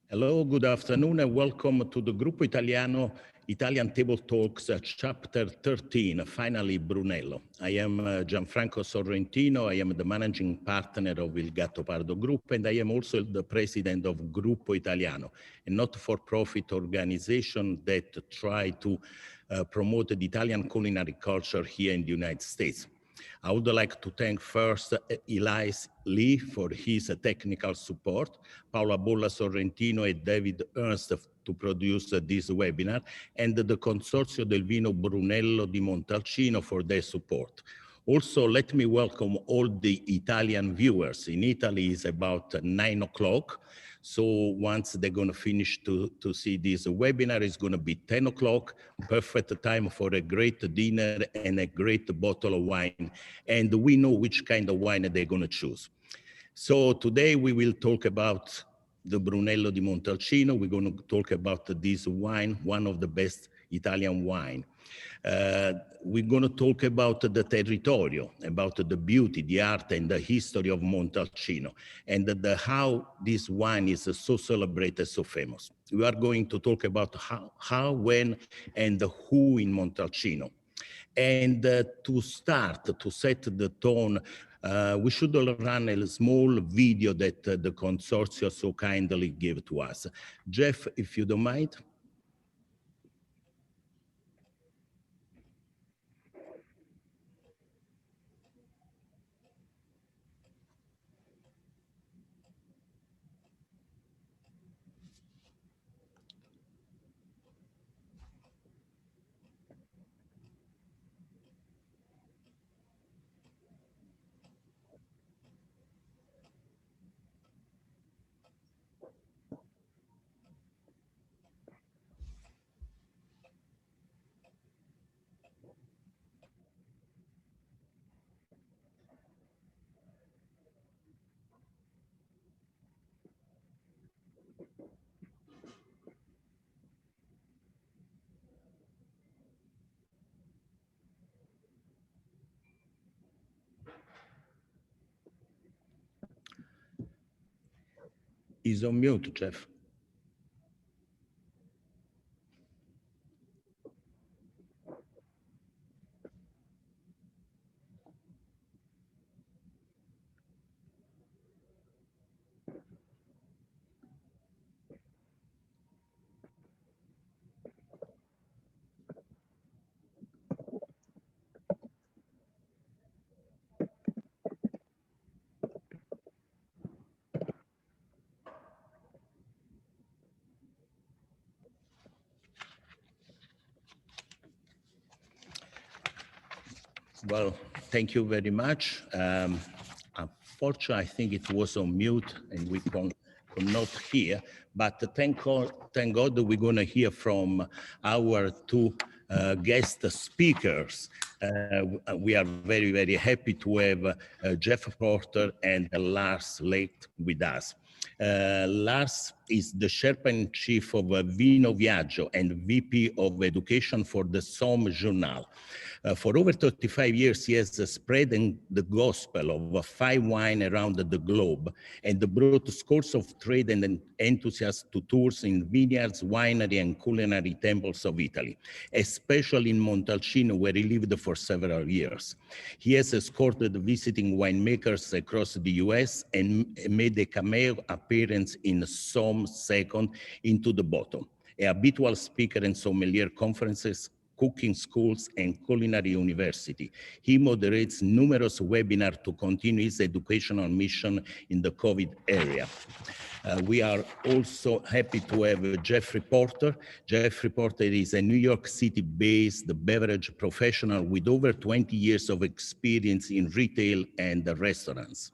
Hello, good afternoon, and welcome to the Gruppo Italiano Italian Table Talks, Chapter 13, finally Brunello. I am Gianfranco Sorrentino. I am the managing partner of Il Gattopardo Group, and I am also the president of Gruppo Italiano, a not-for-profit organization that try to promote the Italian culinary culture here in the United States. I would like to thank first Elias Lee for his technical support, Paola Bolla Sorrentino and David Ernst to produce this webinar, and the Consorzio del Vino Brunello di Montalcino for their support. Also, let me welcome all the Italian viewers. In Italy, it's about 9 o'clock. So once they're going to finish to see this webinar, it's going to be 10 o'clock, perfect time for a great dinner and a great bottle of wine. And we know which kind of wine they're going to choose. So today we will talk about the Brunello di Montalcino. We're going to talk about this wine, one of the best Italian wine. We're going to talk about the territorio, about the beauty, the art, and the history of Montalcino, and how this wine is so celebrated, so famous. We are going to talk about how, when, and who in Montalcino. And to start, to set the tone, we should run a small video that the consortium so kindly gave to us. Jeff, if you don't mind. He's on mute, Jeff. Well, thank you very much. Unfortunately, I think it was on mute and we could not hear, but thank God that we're going to hear from our two guest speakers. We are very, very happy to have Jeff Porter and Lars Lake with us. Lars is the Chairman-Chief of Vino Viaggio and VP of Education for the Somme Journal. For over 35 years, he has spread the gospel of fine wine around the globe and brought scores of trade and enthusiasts to tours in vineyards, winery, and culinary temples of Italy, especially in Montalcino, where he lived for several years. He has escorted visiting winemakers across the US and made a cameo appearance in Somme Second Into the Bottom, a habitual speaker in sommelier conferences, cooking schools, and culinary university. He moderates numerous webinars to continue his educational mission in the COVID area. We are also happy to have Jeffrey Porter. Jeffrey Porter is a New York City-based beverage professional with over 20 years of experience in retail and restaurants.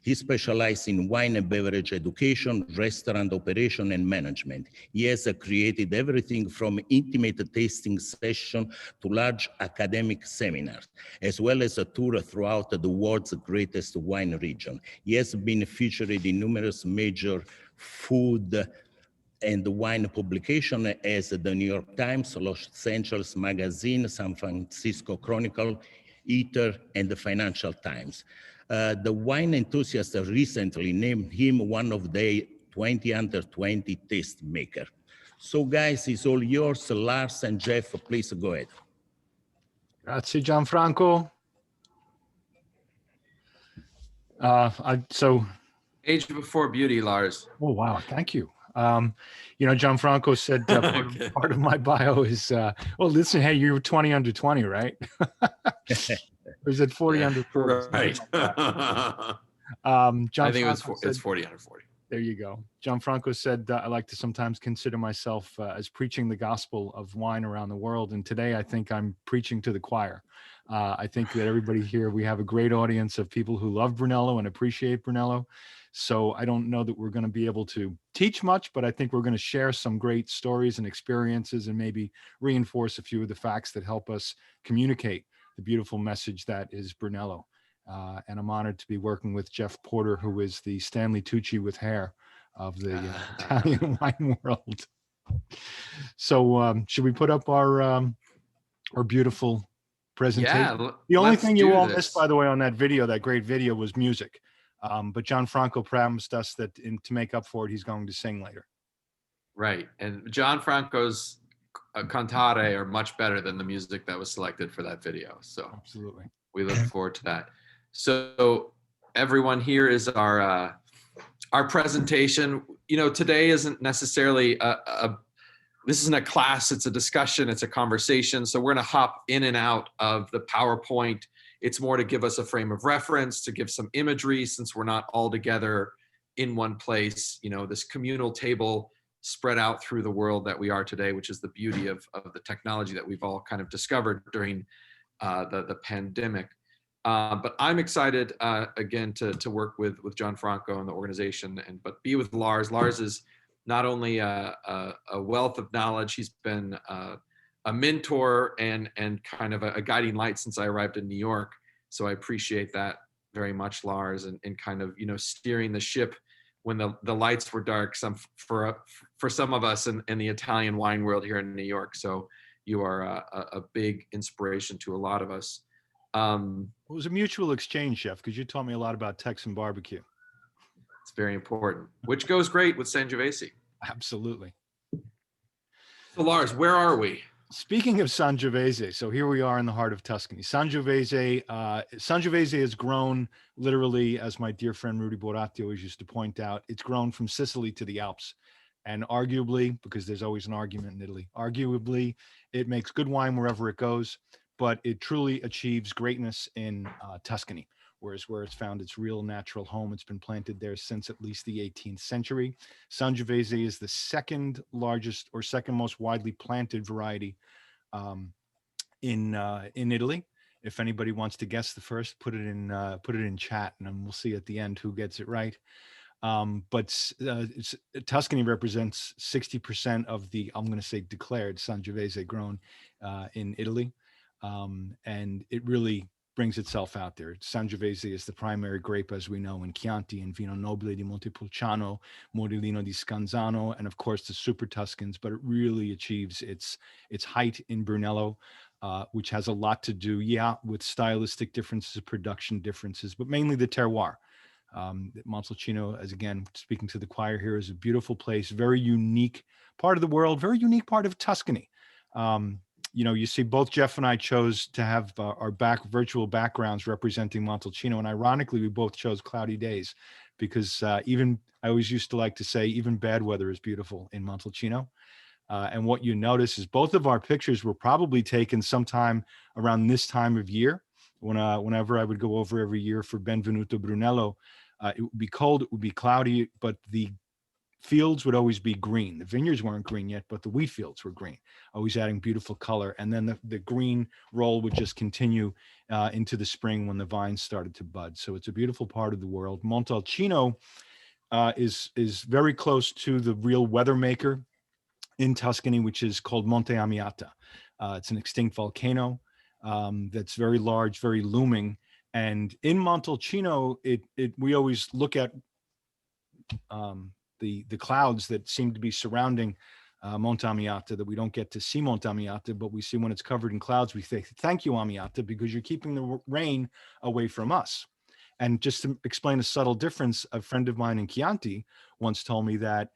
He specializes in wine and beverage education, restaurant operation, and management. He has created everything from intimate tasting sessions to large academic seminars, as well as a tour throughout the world's greatest wine region. He has been featured in numerous major food and wine publications as the New York Times, Los Angeles Magazine, San Francisco Chronicle, Eater, and the Financial Times. The wine enthusiasts recently named him one of their 20 under 20 taste maker. So guys, it's all yours. Lars and Jeff, please go ahead. Grazie, Gianfranco. Age before beauty, Lars. Oh, wow. Thank you. Gianfranco said part of my bio is, well, listen, hey, you were 20 under 20, right? Or is it 40 under 40? Right. Like I think it's 40 under 40. There you go. Gianfranco said, I like to sometimes consider myself as preaching the gospel of wine around the world. And today I think I'm preaching to the choir. I think that everybody here, we have a great audience of people who love Brunello and appreciate Brunello. So I don't know that we're going to be able to teach much, but I think we're going to share some great stories and experiences and maybe reinforce a few of the facts that help us communicate the beautiful message that is Brunello. And I'm honored to be working with Jeff Porter, who is the Stanley Tucci with hair of the Italian wine world. So should we put up our beautiful presentation? Yeah, the only thing you all missed, by the way, on that video, that great video, was music. But Gianfranco promised us that to make up for it, he's going to sing later. Right. And Gianfranco's cantare are much better than the music that was selected for that video. So absolutely, we look forward to that. So everyone, here is our presentation. Today isn't necessarily this isn't a class, it's a discussion, it's a conversation. So we're going to hop in and out of the PowerPoint. It's more to give us a frame of reference, to give some imagery, since we're not all together in one place, this communal table spread out through the world that we are today, which is the beauty of the technology that we've all kind of discovered during the pandemic. But I'm excited again to work with Gianfranco and the organization, but be with Lars. Lars is not only a wealth of knowledge, he's been a mentor and kind of a guiding light since I arrived in New York. So I appreciate that very much, Lars, and kind of steering the ship when the lights were dark for some of us in the Italian wine world here in New York. So you are a big inspiration to a lot of us. It was a mutual exchange, Chef, because you taught me a lot about Texan barbecue. It's very important, which goes great with Sangiovese. Absolutely. So Lars, where are we? Speaking of Sangiovese, so here we are in the heart of Tuscany. Sangiovese has grown literally, as my dear friend Rudy Boratti always used to point out, it's grown from Sicily to the Alps. And arguably, because there's always an argument in Italy, arguably it makes good wine wherever it goes, but it truly achieves greatness in Tuscany, whereas where it's found its real natural home. It's been planted there since at least the 18th century. Sangiovese is the second largest or second most widely planted variety in Italy. If anybody wants to guess the first, put it in chat, and then we'll see at the end who gets it right. But Tuscany represents 60% of the, I'm going to say, declared Sangiovese grown in Italy. And it really brings itself out there. Sangiovese is the primary grape, as we know, in Chianti and Vino Nobile di Montepulciano, Modellino di Scanzano, and of course the Super Tuscans, but it really achieves its height in Brunello, which has a lot to do, with stylistic differences, production differences, but mainly the terroir. Montalcino, as again, speaking to the choir here, is a beautiful place, very unique part of the world, very unique part of Tuscany. You see both Jeff and I chose to have our virtual backgrounds representing Montalcino. And ironically, we both chose cloudy days because I always used to like to say, even bad weather is beautiful in Montalcino. And what you notice is both of our pictures were probably taken sometime around this time of year. Whenever I would go over every year for Benvenuto Brunello, it would be cold, it would be cloudy, but the fields would always be green. The vineyards weren't green yet, but the wheat fields were green, always adding beautiful color. And then the green roll would just continue into the spring when the vines started to bud. So it's a beautiful part of the world. Montalcino is very close to the real weather maker in Tuscany, which is called Monte Amiata. It's an extinct volcano that's very large, very looming. And in Montalcino, we always look at the clouds that seem to be surrounding Monte Amiata, that we don't get to see Monte Amiata, but we see when it's covered in clouds, we say, thank you, Amiata, because you're keeping the rain away from us. And just to explain a subtle difference, a friend of mine in Chianti once told me that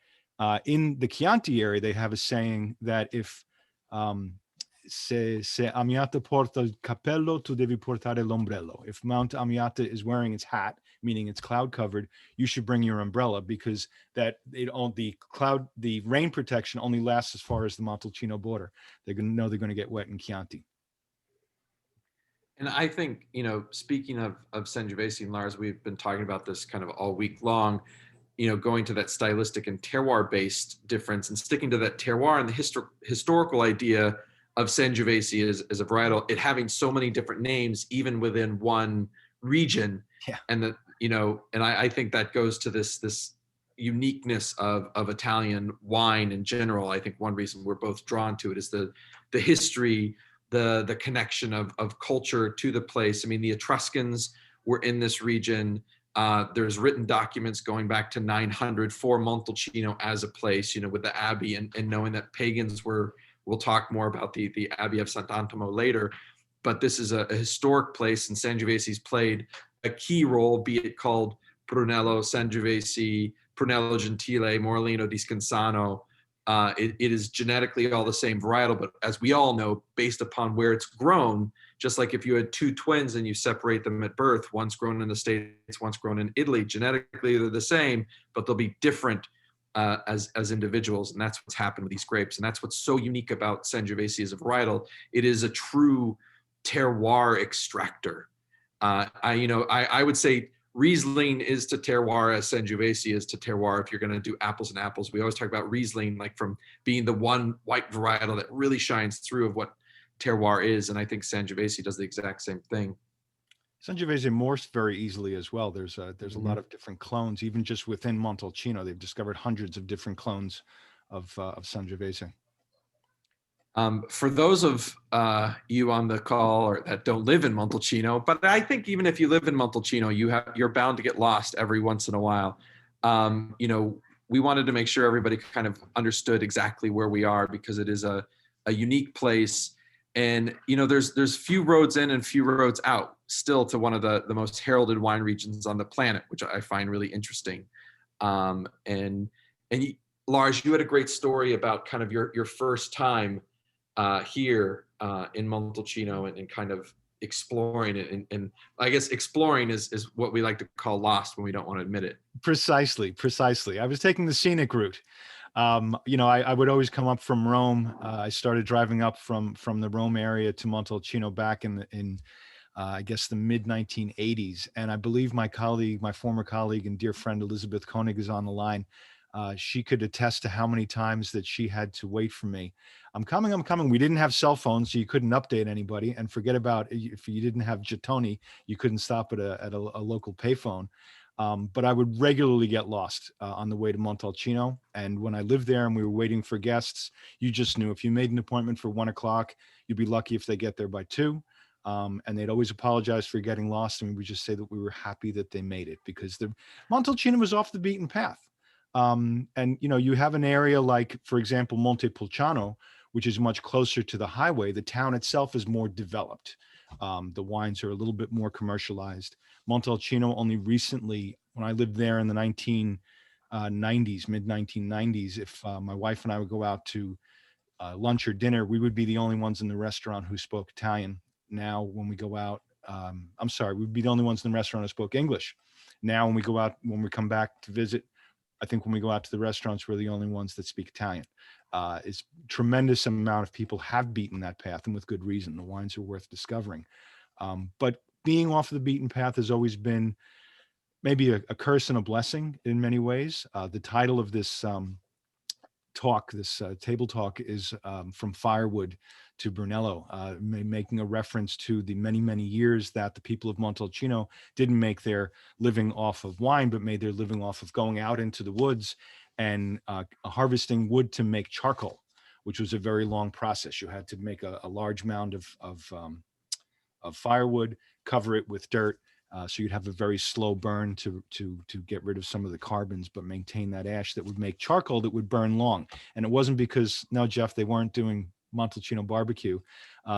in the Chianti area, they have a saying that if se Amiata porta il cappello, tu devi portare l'ombrello. If Mount Amiata is wearing its hat, meaning it's cloud covered, you should bring your umbrella, because the rain protection only lasts as far as the Montalcino border. They're going to know they're going to get wet in Chianti. And I think, speaking of Sangiovese and Lars, we've been talking about this kind of all week long, going to that stylistic and terroir-based difference and sticking to that terroir and the historical idea of Sangiovese as a varietal, it having so many different names, even within one region. Yeah. And and I think that goes to this uniqueness of Italian wine in general. I think one reason we're both drawn to it is the history, the connection of culture to the place. I mean, the Etruscans were in this region. There's written documents going back to 900 for Montalcino as a place, with the abbey, and knowing that pagans were. We'll talk more about the Abbey of Sant'Antimo later, but this is a historic place, and Sangiovese's played a key role, be it called Brunello, Sangiovese, Brunello Gentile, Morellino di Scansano. It is genetically all the same varietal, but as we all know, based upon where it's grown, just like if you had two twins and you separate them at birth, one's grown in the States, one's grown in Italy, genetically they're the same, but they'll be different as individuals, and that's what's happened with these grapes, and that's what's so unique about Sangiovese as a varietal. It is a true terroir extractor. I would say Riesling is to terroir as Sangiovese is to terroir. If you're going to do apples and apples, we always talk about Riesling like from being the one white varietal that really shines through of what terroir is, and I think Sangiovese does the exact same thing. Sangiovese morphs very easily as well. There's a lot of different clones, even just within Montalcino. They've discovered hundreds of different clones of Sangiovese. For those of you on the call or that don't live in Montalcino, but I think even if you live in Montalcino, you're bound to get lost every once in a while. We wanted to make sure everybody kind of understood exactly where we are, because it is a unique place. And, there's few roads in and few roads out still to one of the most heralded wine regions on the planet, which I find really interesting. And Lars, you had a great story about kind of your first time here in Montalcino and kind of exploring it. And I guess exploring is what we like to call lost when we don't want to admit it. Precisely. I was taking the scenic route. I would always come up from Rome. I started driving up from the Rome area to Montalcino back in I guess the mid 1980s. And I believe my former colleague and dear friend, Elizabeth Koenig, is on the line. She could attest to how many times that she had to wait for me. I'm coming. We didn't have cell phones, so you couldn't update anybody, and forget about if you didn't have Gettoni, you couldn't stop at a local payphone. But I would regularly get lost on the way to Montalcino. And when I lived there and we were waiting for guests, you just knew if you made an appointment for 1 o'clock, you'd be lucky if they get there by 2. And they'd always apologize for getting lost. And we would just say that we were happy that they made it, because the Montalcino was off the beaten path. And, you have an area like, for example, Montepulciano, which is much closer to the highway. The town itself is more developed. The wines are a little bit more commercialized. Montalcino only recently, when I lived there in the 1990s, mid 1990s, if my wife and I would go out to lunch or dinner, we would be the only ones in the restaurant who spoke Italian. Now, when we go out, we'd be the only ones in the restaurant who spoke English. Now, when we come back to visit, I think when we go out to the restaurants, we're the only ones that speak Italian. It's tremendous amount of people have beaten that path, and with good reason. The wines are worth discovering. But being off the beaten path has always been maybe a curse and a blessing in many ways. The title of this table talk is From Firewood to Brunello, making a reference to the many, many years that the people of Montalcino didn't make their living off of wine, but made their living off of going out into the woods and harvesting wood to make charcoal, which was a very long process. You had to make a large mound of firewood, cover it with dirt, so you'd have a very slow burn to get rid of some of the carbons, but maintain that ash that would make charcoal that would burn long. And it wasn't because, no, Jeff, they weren't doing Montalcino barbecue,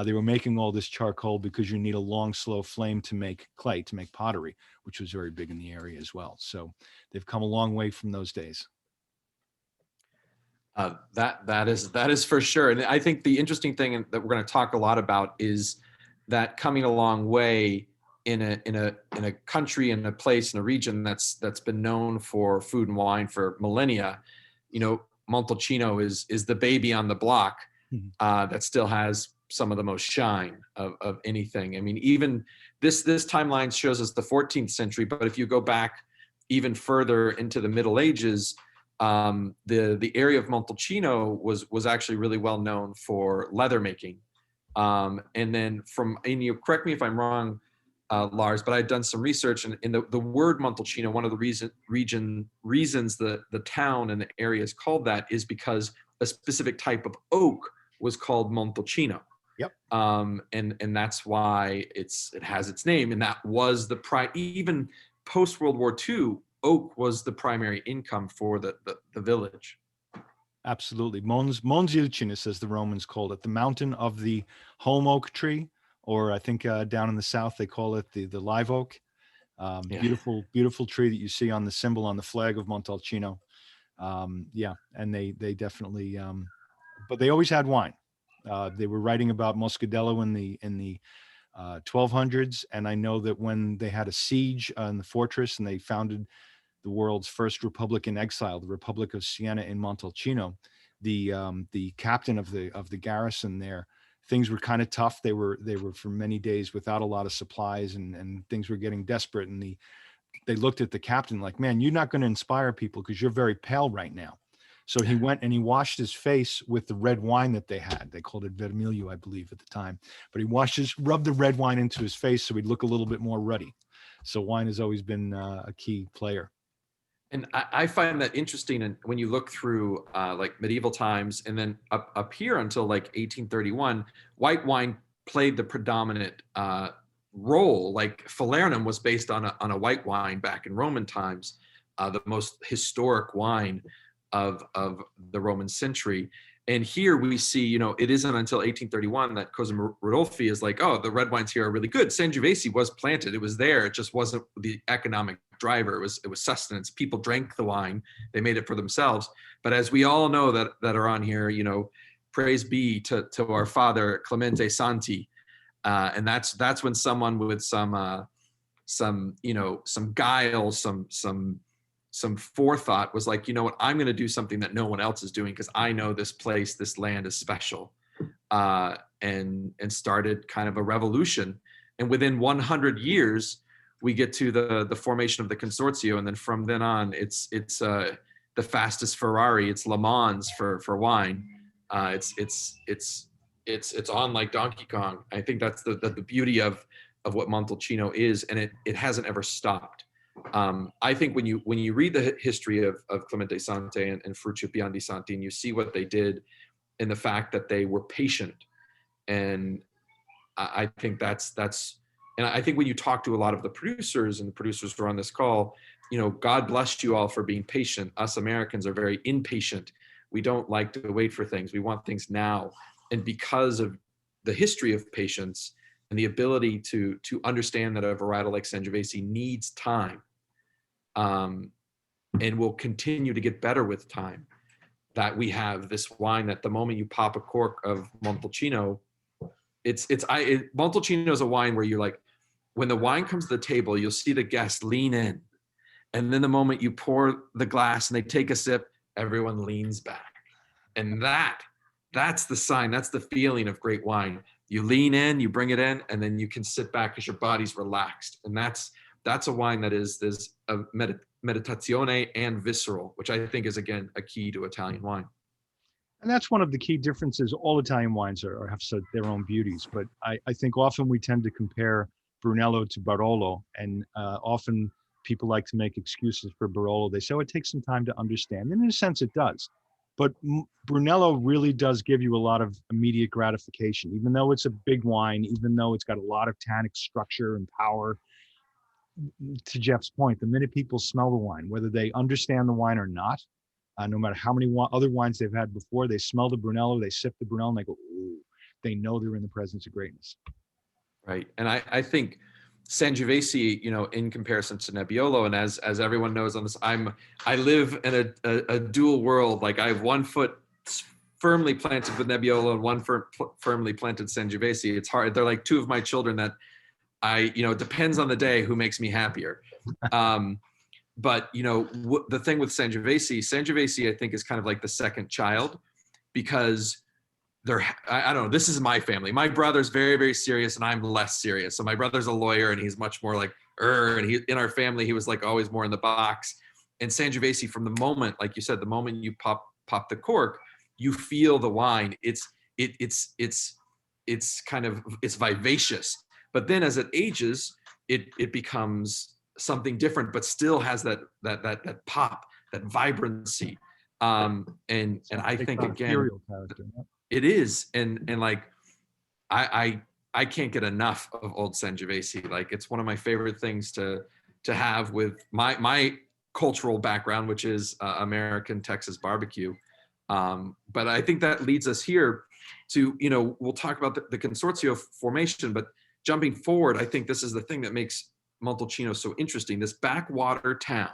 they were making all this charcoal because you need a long, slow flame to make clay, to make pottery, which was very big in the area as well. So they've come a long way from those days. That is for sure. And I think the interesting thing that we're going to talk a lot about is that coming a long way in a country, in a place, in a region that's been known for food and wine for millennia. You know, Montalcino is the baby on the block that still has some of the most shine of anything. I mean, even this timeline shows us the 14th century, but if you go back even further into the Middle Ages, the area of Montalcino was actually really well known for leather making. And then and you correct me if I'm wrong, Lars, but I'd done some research, and in the word Montalcino, one of the reasons the town and the area is called that is because a specific type of oak was called Montalcino. Yep. And that's why it has its name, and that was even post World War II, oak was the primary income for the village. Absolutely. Mons Ilcinus, as the Romans called it, the mountain of the holm oak tree, or I think down in the south they call it the live oak. Beautiful, beautiful tree that you see on the symbol on the flag of Montalcino. And they definitely, but they always had wine. They were writing about Moscadello in the 1200s, and I know that when they had a siege in the fortress and they founded the world's first republic in exile, the Republic of Siena in Montalcino, the captain of the garrison there, things were kind of tough. They were for many days without a lot of supplies, and things were getting desperate. And they looked at the captain like, man, you're not going to inspire people because you're very pale right now. So he went and he washed his face with the red wine that they had. They called it vermiglio, I believe, at the time. But he rubbed the red wine into his face so he'd look a little bit more ruddy. So wine has always been a key player. And I find that interesting. And when you look through like medieval times, and then up here until like 1831, white wine played the predominant role. Like Falernum was based on a white wine back in Roman times, the most historic wine of the Roman century. And here we see, you know, it isn't until 1831 that Cosimo Rodolfi is like, oh, the red wines here are really good. Sangiovese was planted. It was there. It just wasn't the economic driver. It was sustenance. People drank the wine. They made it for themselves. But as we all know that are on here, you know, praise be to our father, Clemente Santi. And that's when someone with some guile, some forethought was like, you know what, I'm going to do something that no one else is doing because I know this place, this land is special, and started kind of a revolution. And within 100 years, we get to the formation of the Consorzio, and then from then on, it's the fastest Ferrari. It's Le Mans for wine. It's on like Donkey Kong. I think that's the beauty of what Montalcino is, and it hasn't ever stopped. I think when you read the history of Clemente Santi and Ferruccio Biandisanti, and you see what they did and the fact that they were patient, and I think that's and I think when you talk to a lot of the producers, and the producers who are on this call, you know, God bless you all for being patient. Us Americans are very impatient. We don't like to wait for things. We want things now. And because of the history of patience and the ability to understand that a varietal like Sangiovese needs time, and will continue to get better with time, that we have this wine that the moment you pop a cork of Montalcino, Montalcino is a wine where you're like, when the wine comes to the table, you'll see the guests lean in. And then the moment you pour the glass and they take a sip, everyone leans back. And that's the sign, that's the feeling of great wine. You lean in, you bring it in, and then you can sit back because your body's relaxed. And that's a wine that is a meditazione and visceral, which I think is, again, a key to Italian wine. And that's one of the key differences. All Italian wines have their own beauties, but I think often we tend to compare Brunello to Barolo, and often people like to make excuses for Barolo. They say, oh, it takes some time to understand. And in a sense, it does. But Brunello really does give you a lot of immediate gratification, even though it's a big wine, even though it's got a lot of tannic structure and power. To Jeff's point, the minute people smell the wine, whether they understand the wine or not, no matter how many other wines they've had before, they smell the Brunello, they sip the Brunello, and they go, ooh, they know they're in the presence of greatness. Right. And I think Sangiovese, in comparison to Nebbiolo, and as everyone knows on this, I live in a dual world. Like I have one foot firmly planted with Nebbiolo and one firmly planted Sangiovese. It's hard. They're like two of my children that it depends on the day who makes me happier. But the thing with Sangiovese, I think is kind of like the second child, because I don't know, this is my family. My brother's very, very serious and I'm less serious. So my brother's a lawyer and he's much more like, and in our family, he was like always more in the box. And Sangiovese, from the moment, like you said, the moment you pop the cork, you feel the wine. It's vivacious. But then as it ages, it becomes something different, but still has that pop, that vibrancy. And I think again, it is, and like I can't get enough of old Sangiovese. Like it's one of my favorite things to have with my cultural background, which is American Texas barbecue. But I think that leads us here to, we'll talk about the Consorzio formation, but jumping forward, I think this is the thing that makes Montalcino so interesting, this backwater town.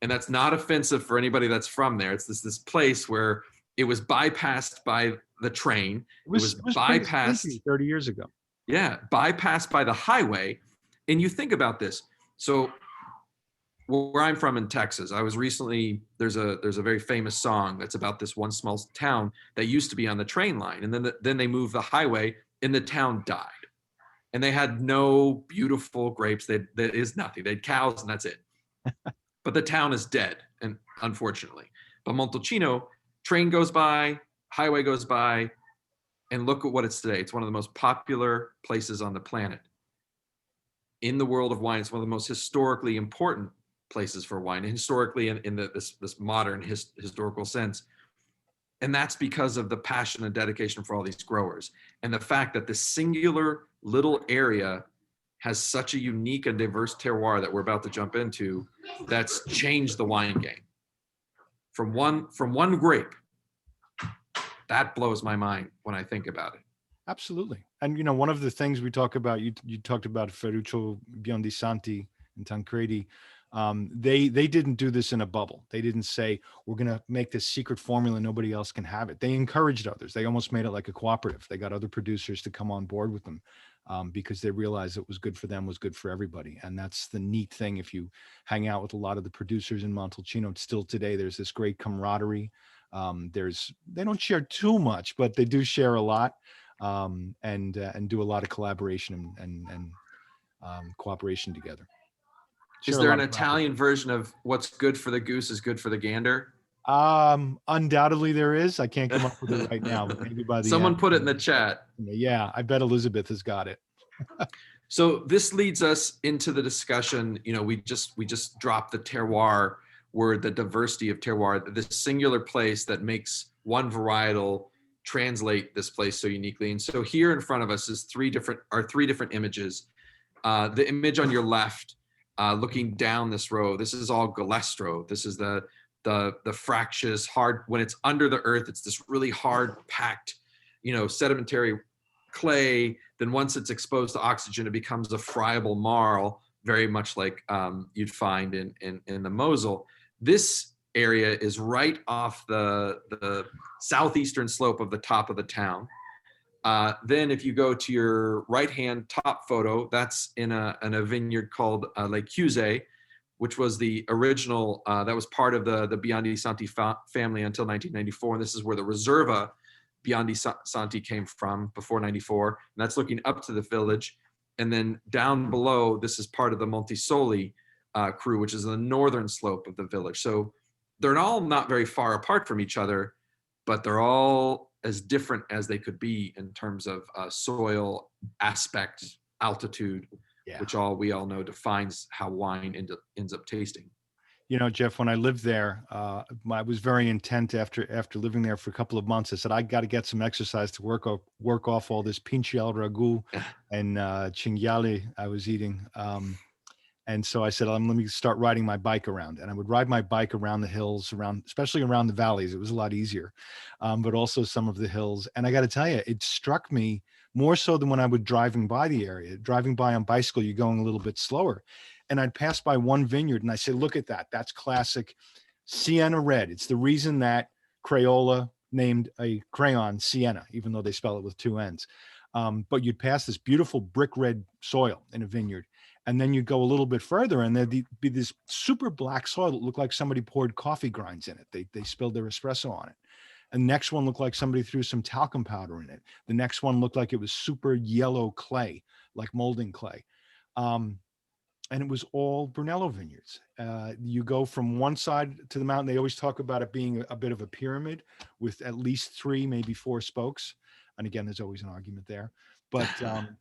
And that's not offensive for anybody that's from there. It's this place where it was bypassed by the train. It was bypassed 30 years ago. Yeah, bypassed by the highway. And you think about this. So where I'm from in Texas, I was recently, there's a very famous song that's about this one small town that used to be on the train line. And then they moved the highway and the town died. And they had no beautiful grapes. There is nothing. They had cows and that's it. But the town is dead, and unfortunately. But Montalcino, train goes by, highway goes by, and look at what it's today. It's one of the most popular places on the planet. In the world of wine, it's one of the most historically important places for wine, historically in this modern historical sense. And that's because of the passion and dedication for all these growers. And the fact that this singular little area has such a unique and diverse terroir that we're about to jump into, that's changed the wine game. From one grape, that blows my mind when I think about it. Absolutely. And one of the things we talk about, you talked about Ferruccio Biondisanti and Tancredi. They didn't do this in a bubble. They didn't say, we're going to make this secret formula, nobody else can have it. They encouraged others. They almost made it like a cooperative. They got other producers to come on board with them because they realized it was good for them, was good for everybody. And that's the neat thing. If you hang out with a lot of the producers in Montalcino, still today, there's this great camaraderie. They don't share too much, but they do share a lot and do a lot of collaboration and cooperation together. Is there an Italian version of what's good for the goose is good for the gander? Undoubtedly there is. I can't come up with it right now, but maybe by the someone end. Put it in the chat. Yeah, I bet Elizabeth has got it. So this leads us into the discussion. We just dropped the terroir word, the diversity of terroir, this singular place that makes one varietal translate this place so uniquely. And so here in front of us is three different images. The image on your left, looking down this row, this is all Galestro. This is the fractious, hard, when it's under the earth, it's this really hard packed, sedimentary clay. Then once it's exposed to oxygen, it becomes a friable marl, very much like you'd find in the Mosel. This area is right off the southeastern slope of the top of the town. Then if you go to your right-hand top photo, that's in a vineyard called Le Chiuse, which was the original, that was part of the Biondisanti family until 1994. And this is where the Reserva Biondisanti came from before 94. And that's looking up to the village. And then down below, this is part of the Montisoli crew, which is the northern slope of the village. So they're all not very far apart from each other, but they're all as different as they could be in terms of soil aspect, altitude, which we all know defines how wine ends up tasting. Jeff, when I lived there, I was very intent after living there for a couple of months. I said, I got to get some exercise to work off all this pinci al ragu and cinghiale I was eating. And so I said, let me start riding my bike around. And I would ride my bike around the hills, especially around the valleys. It was a lot easier, but also some of the hills. And I got to tell you, it struck me more so than when I was driving by the area. Driving by on bicycle, you're going a little bit slower. And I'd pass by one vineyard and I said, look at that. That's classic Sienna red. It's the reason that Crayola named a crayon Sienna, even though they spell it with two N's. But you'd pass this beautiful brick red soil in a vineyard. And then you go a little bit further and there'd be this super black soil that looked like somebody poured coffee grinds in it. They spilled their espresso on it. And the next one looked like somebody threw some talcum powder in it. The next one looked like it was super yellow clay, like molding clay. And it was all Brunello vineyards. You go from one side to the mountain. They always talk about it being a bit of a pyramid with at least 3, maybe 4 spokes. And again, there's always an argument there. But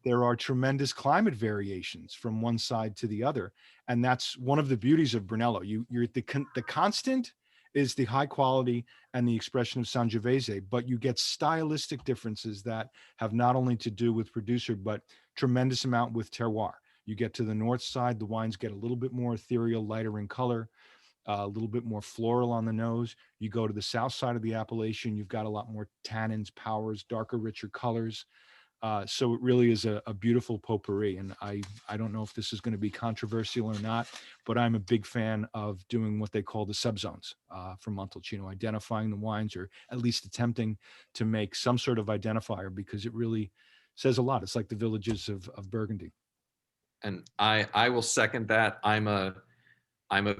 there are tremendous climate variations from one side to the other. And that's one of the beauties of Brunello. The constant is the high quality and the expression of Sangiovese, but you get stylistic differences that have not only to do with producer, but tremendous amount with terroir. You get to the north side, the wines get a little bit more ethereal, lighter in color, a little bit more floral on the nose. You go to the south side of the appellation, you've got a lot more tannins, powers, darker, richer colors. So it really is a beautiful potpourri. And I don't know if this is going to be controversial or not, but I'm a big fan of doing what they call the subzones from Montalcino, identifying the wines or at least attempting to make some sort of identifier because it really says a lot. It's like the villages of Burgundy. And I will second that. I'm a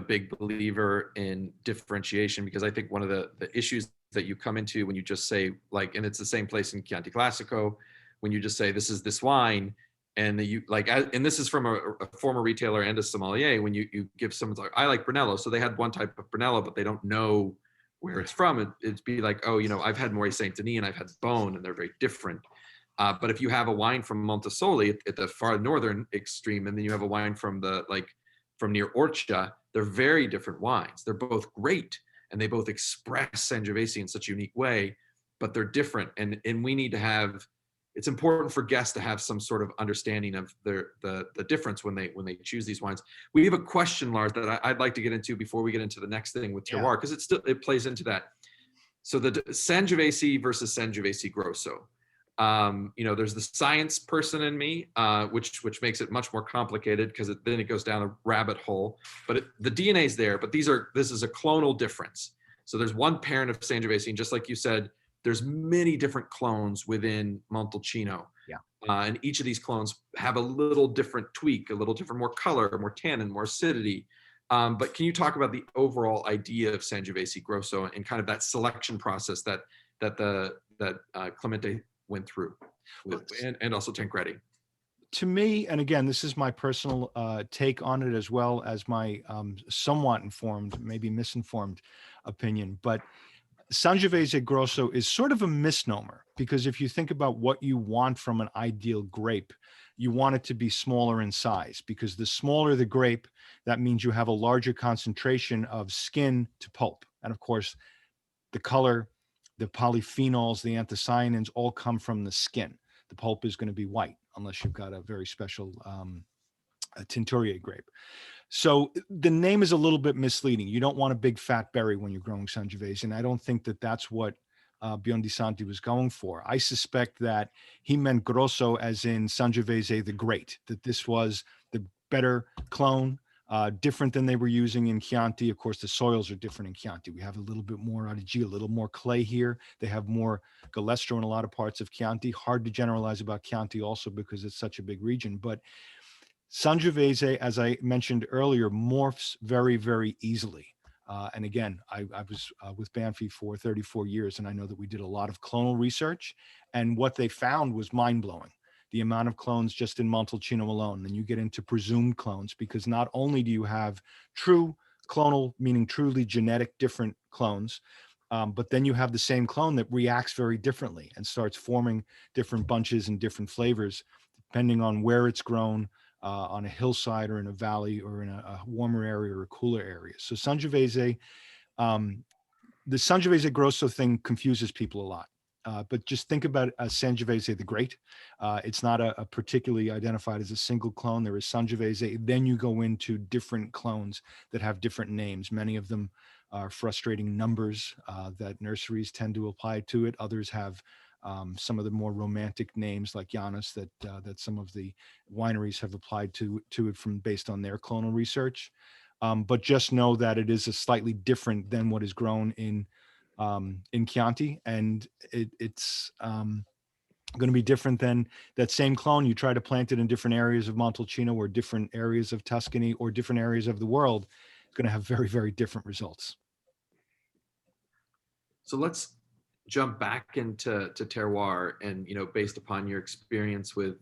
big believer in differentiation because I think one of the issues that you come into when you just say like, and it's the same place in Chianti Classico, when you just say this is this wine, and you like, and this is from a former retailer and a sommelier. When you give someone like, I like Brunello, so they had one type of Brunello, but they don't know where it's from. It'd be like, oh, I've had Moët Saint Denis and I've had Beaune, and they're very different. But if you have a wine from Montesoli at the far northern extreme, and then you have a wine from from near Orcia, they're very different wines. They're both great, and they both express Sangiovese in such a unique way, but they're different. And we need to have. It's important for guests to have some sort of understanding of the difference when they choose these wines. We have a question, Lars, that I'd like to get into before we get into the next thing with terroir, because it plays into that. So the Sangiovese versus Sangiovese Grosso. There's the science person in me, which makes it much more complicated because then it goes down a rabbit hole. But the DNA is there, but this is a clonal difference. So there's one parent of Sangiovese, and just like you said, there's many different clones within Montalcino. Yeah. And each of these clones have a little different tweak, a little different, more color, more tannin, more acidity. But can you talk about the overall idea of Sangiovese Grosso and kind of that selection process that Clemente went through and also Tancredi? To me, and again, this is my personal take on it as well as my somewhat informed, maybe misinformed opinion, but Sangiovese Grosso is sort of a misnomer because if you think about what you want from an ideal grape, you want it to be smaller in size because the smaller the grape, that means you have a larger concentration of skin to pulp. And of course, the color, the polyphenols, the anthocyanins all come from the skin. The pulp is going to be white unless you've got a very special Teinturier grape. So the name is a little bit misleading. You don't want a big fat berry when you're growing Sangiovese, and I don't think that that's what Biondisanti was going for. I suspect that he meant Grosso as in Sangiovese the Great, that this was the better clone, different than they were using in Chianti. Of course, the soils are different in Chianti. We have a little bit more Adige, a little more clay here. They have more Galestro in a lot of parts of Chianti. Hard to generalize about Chianti also because it's such a big region, but Sangiovese, as I mentioned earlier, morphs very, very easily. And again, I was with Banfi for 34 years, and I know that we did a lot of clonal research, and what they found was mind-blowing. The amount of clones just in Montalcino alone. Then you get into presumed clones, because not only do you have true clonal, meaning truly genetic different clones, but then you have the same clone that reacts very differently and starts forming different bunches and different flavors, depending on where it's grown, on a hillside or in a valley or in a warmer area or a cooler area. So Sangiovese, the Sangiovese Grosso thing confuses people a lot. But just think about Sangiovese the Great. It's not a particularly identified as a single clone. There is Sangiovese. Then you go into different clones that have different names. Many of them are frustrating numbers that nurseries tend to apply to it. Others have some of the more romantic names like Janus that some of the wineries have applied to it from based on their clonal research. But just know that it is a slightly different than what is grown in Chianti, and it's going to be different than that same clone. You try to plant it in different areas of Montalcino or different areas of Tuscany or different areas of the world, it's going to have very, very different results. So let's jump back into terroir, and based upon your experience with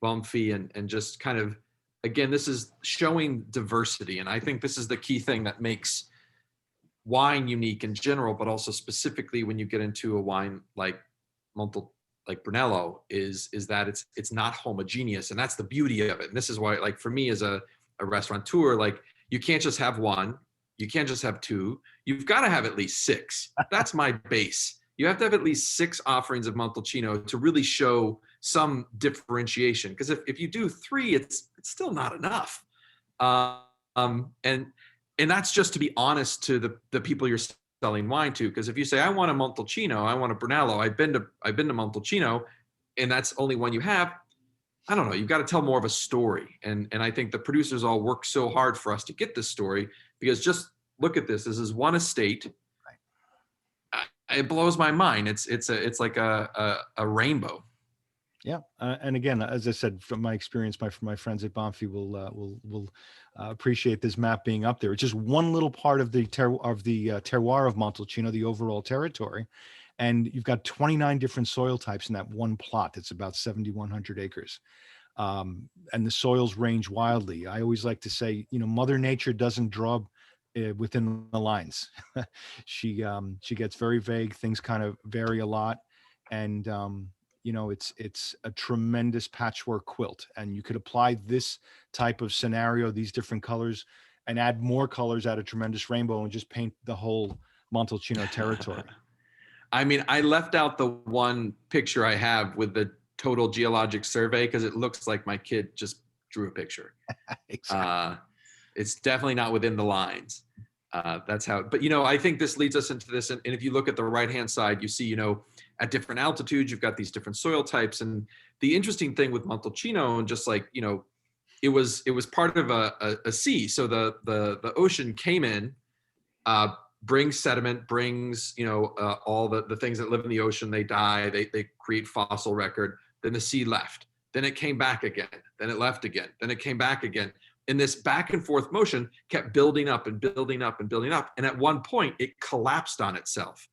Banfi and just kind of, again, this is showing diversity, and I think this is the key thing that makes wine unique in general, but also specifically when you get into a wine like Brunello, is that it's not homogeneous, and that's the beauty of it. And this is why, like, for me as a restaurateur, like, you can't just have one, you can't just have two, you've got to have at least six. That's my base. You have to have at least 6 offerings of Montalcino to really show some differentiation. Because if you do 3, it's still not enough. And that's just to be honest to the people you're selling wine to. Because if you say, I want a Montalcino, I want a Brunello, I've been to Montalcino, and that's only one you have, I don't know, you've got to tell more of a story. And I think the producers all work so hard for us to get this story, because just look at this. This is one estate. It blows my mind. It's like a rainbow. Yeah, and again, as I said, from my experience, my friends at Banfi will appreciate this map being up there. It's just one little part of the terroir of Montalcino, the overall territory, and you've got 29 different soil types in that one plot. It's about 7,100 acres, and the soils range wildly. I always like to say, Mother Nature doesn't draw within the lines. She gets very vague. Things kind of vary a lot, and it's a tremendous patchwork quilt, and you could apply this type of scenario, these different colors, and add more colors, add a tremendous rainbow, and just paint the whole Montalcino territory. I mean, I left out the one picture I have with the total geologic survey because it looks like my kid just drew a picture. Exactly. It's definitely not within the lines. That's how, but I think this leads us into this. And if you look at the right-hand side, you see, at different altitudes, you've got these different soil types. And the interesting thing with Montalcino, and just like, it was part of a sea. So the ocean came in, brings sediment, brings, all the things that live in the ocean, they die, they create fossil record. Then the sea left, then it came back again, then it left again, then it came back again. And this back and forth motion kept building up and building up and building up. And at one point it collapsed on itself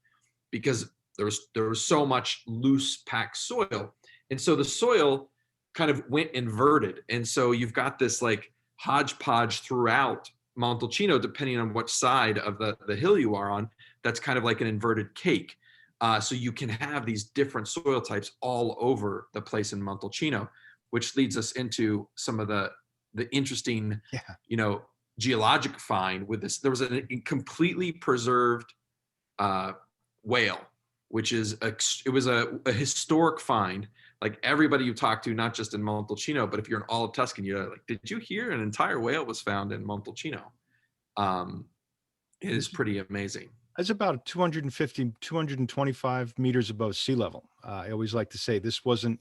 because there was so much loose packed soil. And so the soil kind of went inverted. And so you've got this like hodgepodge throughout Montalcino, depending on what side of the hill you are on, that's kind of like an inverted cake. So you can have these different soil types all over the place in Montalcino, which leads us into some of the interesting, geologic find with this. There was a completely preserved whale, which is it was a historic find. Like everybody you talk to, not just in Montalcino, but if you're in all of Tuscany, you're like, did you hear an entire whale was found in Montalcino? It is pretty amazing. It's about 250, 225 meters above sea level. I always like to say this wasn't,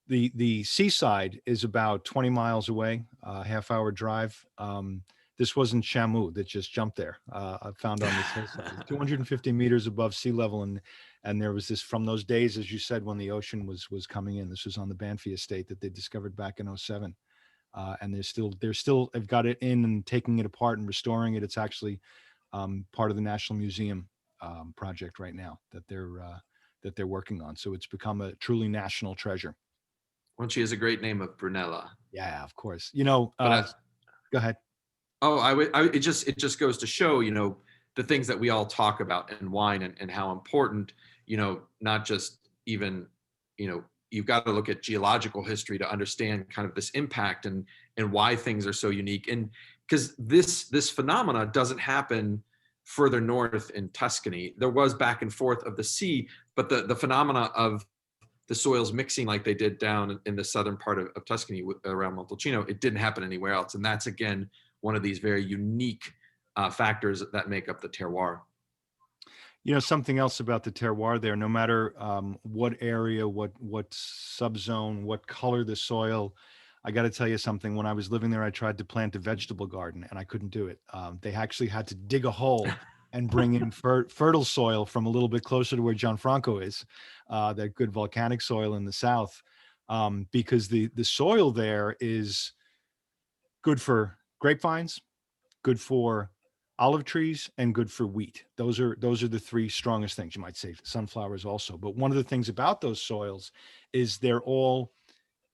the seaside is about 20 miles away, half-hour drive. This wasn't Shamu that just jumped there. I found on this hillside, 250 meters above sea level, and there was this from those days, as you said, when the ocean was coming in. This was on the Banfi estate that they discovered back in 2007, and they're still have got it in and taking it apart and restoring it. It's actually part of the National Museum project right now that they're working on. So it's become a truly national treasure. Well, she has a great name of Brunella. Yeah, of course. Go ahead. Oh, it just goes to show, the things that we all talk about in wine and how important, not just even, you've got to look at geological history to understand kind of this impact and why things are so unique. And because this phenomena doesn't happen further north in Tuscany. There was back and forth of the sea, but the phenomena of the soils mixing like they did down in the southern part of Tuscany around Montalcino, it didn't happen anywhere else. And that's, again, one of these very unique factors that make up the terroir. You know, something else about the terroir there, no matter what area, what subzone, what color the soil, I got to tell you something. When I was living there, I tried to plant a vegetable garden and I couldn't do it. They actually had to dig a hole and bring in fertile soil from a little bit closer to where Gianfranco is, that good volcanic soil in the south, because the soil there is good for grapevines, good for olive trees, and good for wheat. Those are the three strongest things. You might say sunflowers also, but one of the things about those soils is they're all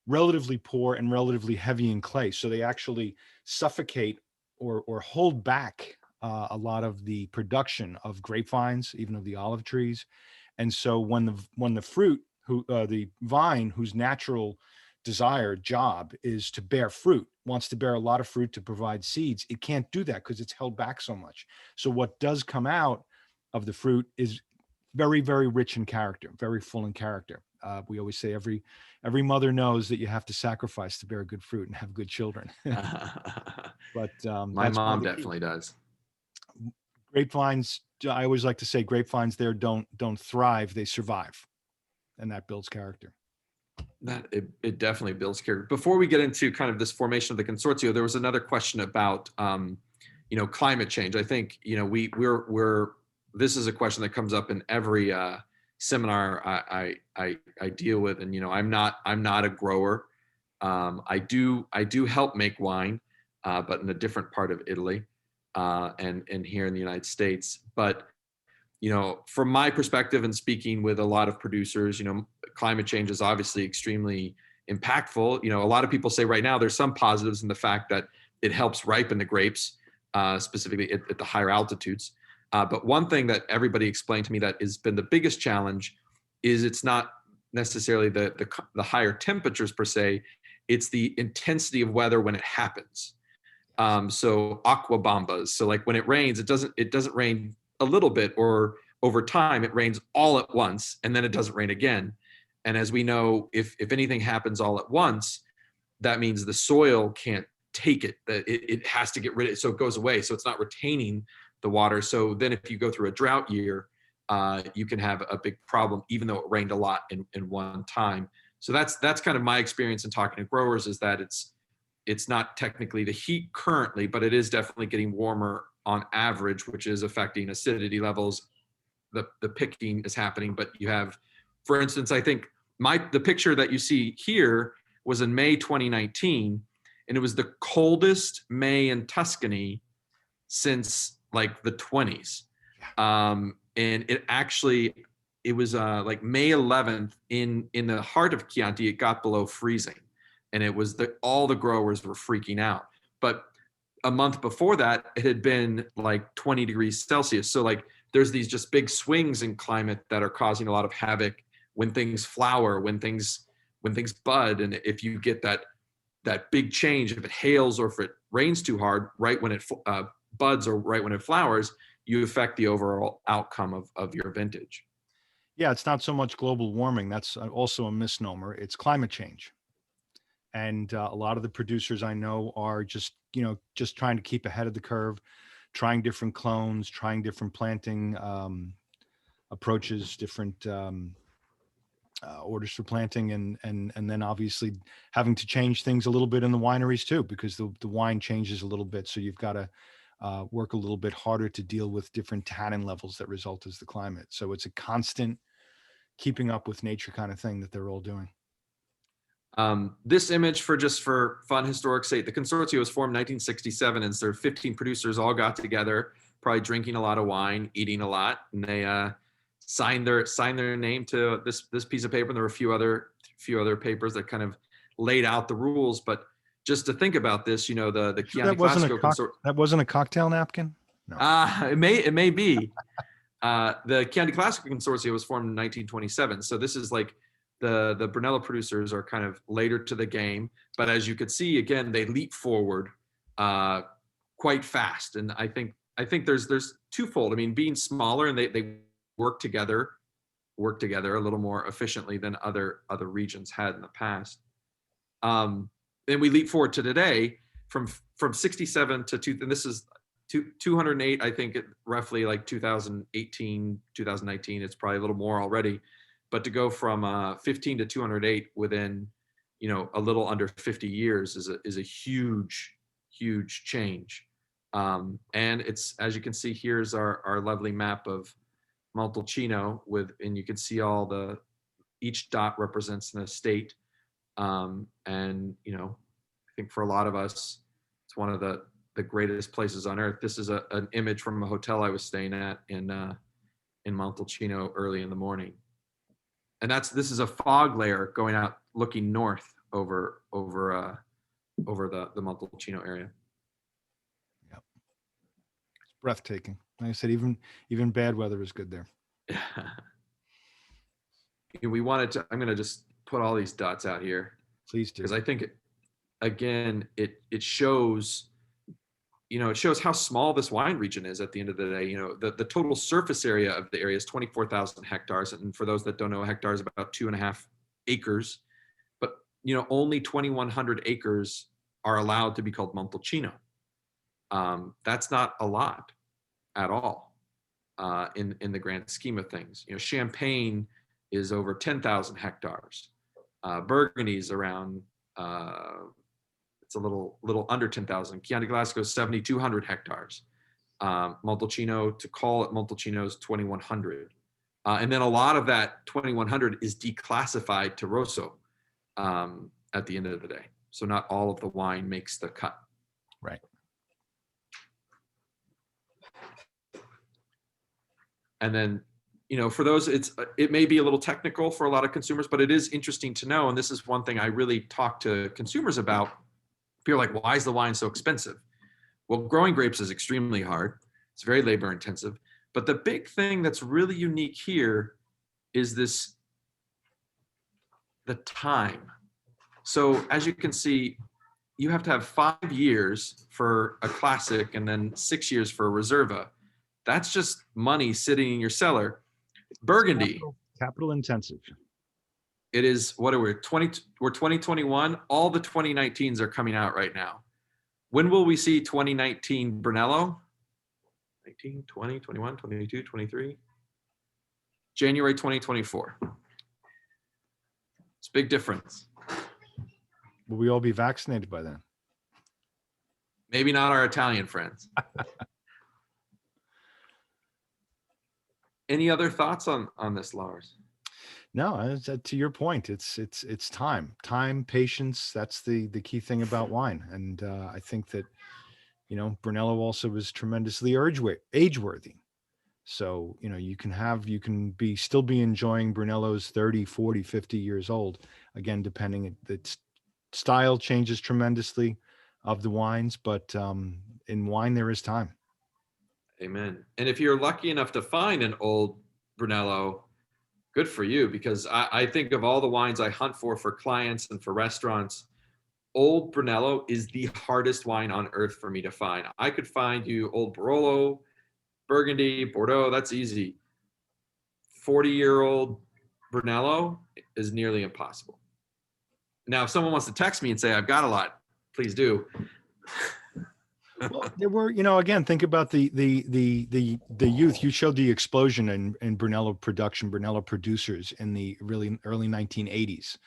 relatively poor and relatively heavy in clay. So they actually suffocate or hold back a lot of the production of grapevines, even of the olive trees. And so when the fruit, the vine, whose natural desired job is to bear fruit, wants to bear a lot of fruit to provide seeds, it can't do that because it's held back so much. So what does come out of the fruit is very, very rich in character, very full in character. We always say every mother knows that you have to sacrifice to bear good fruit and have good children. But my mom definitely does. Grapevines, I always like to say grapevines there don't thrive, they survive. And that builds character. That it definitely builds character. Before we get into kind of this formation of the consortio, there was another question about climate change. I think we're this is a question that comes up in every seminar I deal with, and I'm not a grower. I do help make wine, but in a different part of Italy, and here in the United States. But from my perspective and speaking with a lot of producers, climate change is obviously extremely impactful. A lot of people say right now there's some positives in the fact that it helps ripen the grapes, specifically at the higher altitudes. But one thing that everybody explained to me that has been the biggest challenge is it's not necessarily the higher temperatures per se, it's the intensity of weather when it happens. So aqua bombas. So like when it rains, it doesn't rain a little bit or over time, it rains all at once and then it doesn't rain again. And as we know, if anything happens all at once, that means the soil can't take it, that it has to get rid of it. So it goes away. So it's not retaining the water. So then if you go through a drought year, you can have a big problem, even though it rained a lot in one time. So that's kind of my experience in talking to growers, is that it's not technically the heat currently, but it is definitely getting warmer on average, which is affecting acidity levels. The picking is happening, but you have, for instance, I think the picture that you see here was in May 2019, and it was the coldest May in Tuscany since like the 20s. And it was like May 11th in the heart of Chianti, it got below freezing, and it was all the growers were freaking out. But a month before that, it had been like 20 degrees Celsius. So like there's these just big swings in climate that are causing a lot of havoc when things flower, when things bud. And if you get that big change, if it hails or if it rains too hard, right when it buds or right when it flowers, you affect the overall outcome of your vintage. Yeah, it's not so much global warming. That's also a misnomer. It's climate change. And a lot of the producers I know are just trying to keep ahead of the curve, trying different clones, trying different planting approaches, different orders for planting, and then obviously having to change things a little bit in the wineries too, because the wine changes a little bit. So you've got to work a little bit harder to deal with different tannin levels that result as the climate. So it's a constant keeping up with nature kind of thing that they're all doing. This image, for fun historic sake, the consortio was formed in 1967, and so 15 producers all got together, probably drinking a lot of wine, eating a lot, and they signed their name to this piece of paper. And there were a few other papers that kind of laid out the rules. But just to think about this, the Chianti Classico consortium. That wasn't a cocktail napkin? No. It may be. The Chianti Classico consortium was formed in 1927. So this is like the Brunello producers are kind of later to the game, but as you could see, again, they leap forward quite fast. And I think I think there's twofold. I mean, being smaller and they work together a little more efficiently than other regions had in the past. And we leap forward to today from 67 to two, and this is 208, I think roughly like 2018, 2019, it's probably a little more already, but to go from 15 to 208 within, a little under 50 years is a huge change. And it's, as you can see, here's our lovely map of Montalcino and you can see each dot represents an estate. And, I think for a lot of us, it's one of the greatest places on earth. This is an image from a hotel I was staying at in Montalcino early in the morning. And this is a fog layer going out, looking north over the Montalcino area. Yep. It's breathtaking. Like I said, even bad weather is good there. I'm going to just put all these dots out here. Please do. Because I think, again, it shows, it shows how small this wine region is at the end of the day. The total surface area of the area is 24,000 hectares. And for those that don't know, a hectare is about 2.5 acres. But, only 2,100 acres are allowed to be called Montalcino. That's not a lot at all in the grand scheme of things. Champagne is over 10,000 hectares. Burgundy is around, it's a little under 10,000. Chianti Classico is 7,200 hectares. Montalcino, to call it Montalcino, is 2,100. And then a lot of that 2,100 is declassified to Rosso at the end of the day. So not all of the wine makes the cut. Right. And then, for those, it may be a little technical for a lot of consumers, but it is interesting to know. And this is one thing I really talk to consumers about. People are like, why is the wine so expensive? Well, growing grapes is extremely hard. It's very labor intensive. But the big thing that's really unique here is the time. So as you can see, you have to have 5 years for a classic and then 6 years for a Reserva. That's just money sitting in your cellar. Burgundy. Capital intensive. It is, what are we, we're 2021. All the 2019s are coming out right now. When will we see 2019 Brunello? 19, 20, 21, 22, 23? January 2024. It's a big difference. Will we all be vaccinated by then? Maybe not our Italian friends. Any other thoughts on this, Lars? No, to your point, it's time, patience. That's the key thing about wine. And I think that, Brunello also was tremendously age-worthy. So, you can still be enjoying Brunello's 30, 40, 50 years old. Again, depending, the style changes tremendously of the wines, but in wine, there is time. Amen. And if you're lucky enough to find an old Brunello, good for you, because I think of all the wines I hunt for clients and for restaurants, old Brunello is the hardest wine on earth for me to find. I could find you old Barolo, Burgundy, Bordeaux, that's easy. 40-year-old Brunello is nearly impossible. Now, if someone wants to text me and say, I've got a lot, please do. Well, there were, again, think about the youth. You showed the explosion in Brunello production, Brunello producers in the really early 1980s.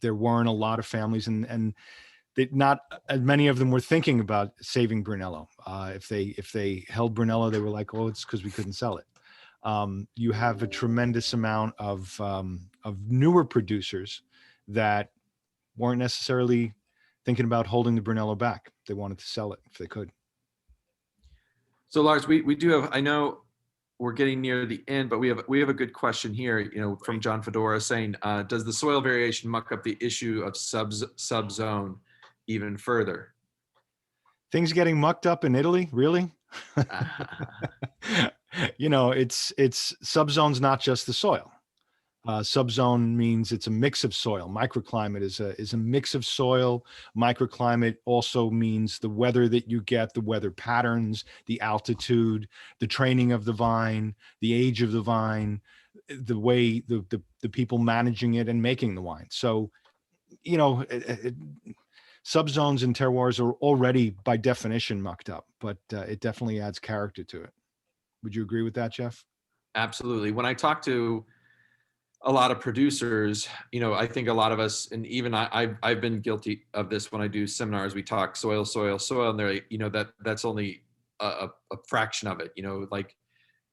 There weren't a lot of families, and not as many of them were thinking about saving Brunello. If they held Brunello, they were like, "Oh, it's because we couldn't sell it." You have a tremendous amount of newer producers that weren't necessarily thinking about holding the Brunello back. They wanted to sell it if they could. So Lars, we do have, I know we're getting near the end, but we have a good question here, from John Fedora saying, does the soil variation muck up the issue of subzone even further? Things getting mucked up in Italy, really? It's subzone's not just the soil. Subzone means it's a mix of soil. Microclimate is a mix of soil. Microclimate also means the weather that you get, the weather patterns, the altitude, the training of the vine, the age of the vine, the way the people managing it and making the wine. So, you know, subzones and terroirs are already by definition mucked up, but it definitely adds character to it. Would you agree with that, Jeff? Absolutely. When I talk to a lot of producers, you know, I think a lot of us, and even I've been guilty of this when I do seminars. We talk soil, and they're like, you know, that's only a fraction of it. You know, like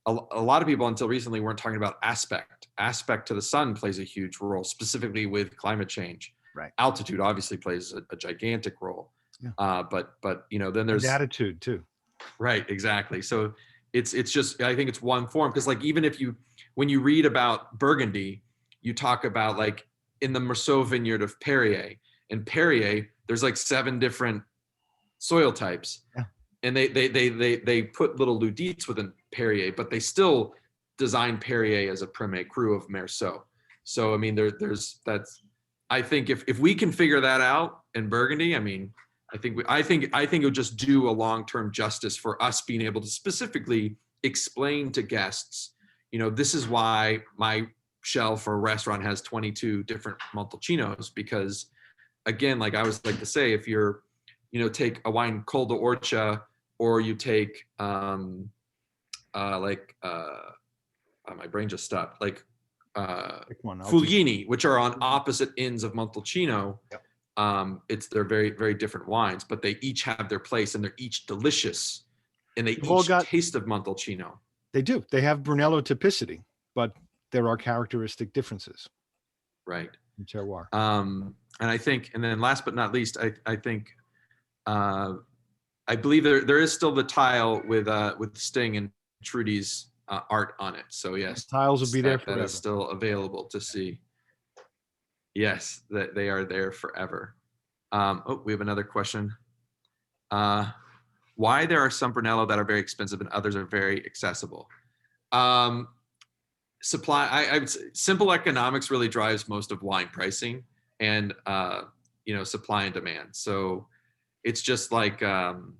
a lot of people until recently weren't talking about aspect. Aspect to the sun plays a huge role, specifically with climate change. Right. Altitude obviously plays a gigantic role. Yeah. But you know, then there's and attitude too. Right, exactly. So it's just, I think it's one form, because like even if when you read about Burgundy, you talk about like in the Meursault vineyard of Perrier. In Perrier, there's like 7 different soil types. Yeah. And they put little Ludites within Perrier, but they still design Perrier as a premier cru of Meursault. So I mean, I think if we can figure that out in Burgundy, I mean, I think it would just do a long-term justice for us being able to specifically explain to guests, you know, this is why my shelf or restaurant has 22 different Montalcinos, because again, like I always like to say, if you're, you know, take a wine Col d'Orcia, or you take my brain just stopped, like Fuligini, which are on opposite ends of Montalcino. Yep. They're very, very different wines, but they each have their place and they're each delicious, and they They've all each got- taste of Montalcino. They do. They have Brunello typicity, but there are characteristic differences Right. in terroir. And I think, and then last but not least, I think, I believe there is still the tile with Sting and Trudy's art on it. So yes, Tiles will be there that forever. is still available to see. Yes, that they are there forever. Oh, we have another question. Why there are some Brunello that are very expensive and others are very accessible? Supply. I would say simple economics really drives most of wine pricing, and you know, supply and demand. So it's just like I'm